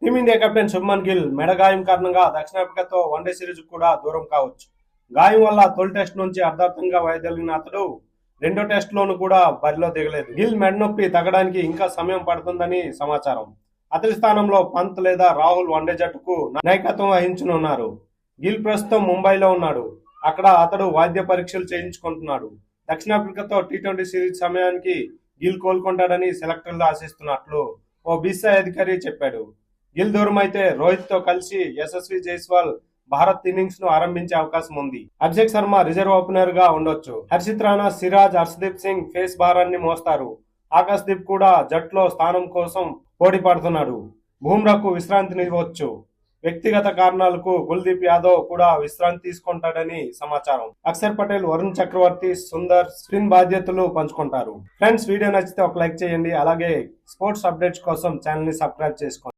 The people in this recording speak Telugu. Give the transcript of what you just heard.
టీమిండియా కెప్టెన్ శుభ్మన్ గిల్ మెడగాయం కారణంగా దక్షిణాఫ్రికాతో వన్డే సిరీస్ కూడా దూరం కావచ్చు. గాయం వల్ల తొలి టెస్ట్ నుంచి అర్ధాంతంగా వైదొలిగిన అతడు రెండో టెస్ట్ లోను కూడా బరిలో దిగలేదు. గిల్ మెడ నొప్పి తగ్గడానికి ఇంకా సమయం పడుతుందని సమాచారం. అతడి స్థానంలో పంత్ లేదా రాహుల్ వన్డే జట్టుకు నాయకత్వం వహించనున్నారు. గిల్ ప్రస్తుతం ముంబైలో ఉన్నాడు. అక్కడ అతడు వైద్య పరీక్షలు చేయించుకుంటున్నాడు. దక్షిణాఫ్రికాతో టీ20 సిరీస్ సమయానికి గిల్ కోలుకుంటాడని సెలెక్టర్లు ఆశిస్తున్నట్లు ఓ బీసీసీఐ అధికారి చెప్పాడు. గిల్ దూరం అయితే రోహిత్ తో కలిసి యశస్వి జైస్వాల్ భారత్ ఇన్నింగ్స్ ను ఆరంభించే అవకాశం ఉంది. అభిషేక్ శర్మ రిజర్వ్ ఓపెనర్ గా ఉండొచ్చు. హర్షిత్ రాణా, సిరాజ్, హర్షదీప్ సింగ్ ఫేస్ భారాన్ని మోస్తారు. ఆకాశ్ దీప్ కూడా జట్టులో స్థానం కోసం పోటీ పడుతున్నాడు. బుమ్రాకు విశ్రాంతినివ్వచ్చు. వ్యక్తిగత కారణాలకు కుల్దీప్ యాదవ్ కూడా విశ్రాంతి తీసుకుంటాడని సమాచారం. అక్షర్ పటేల్, వరుణ్ చక్రవర్తి, సుందర్ స్పిన్ బాధ్యతలు పంచుకుంటారు. ఫ్రెండ్స్, వీడియో నచ్చితే ఒక లైక్ చేయండి. అలాగే స్పోర్ట్స్ అప్డేట్స్ కోసం ఛానల్ ని సబ్స్క్రైబ్ చేసుకోండి.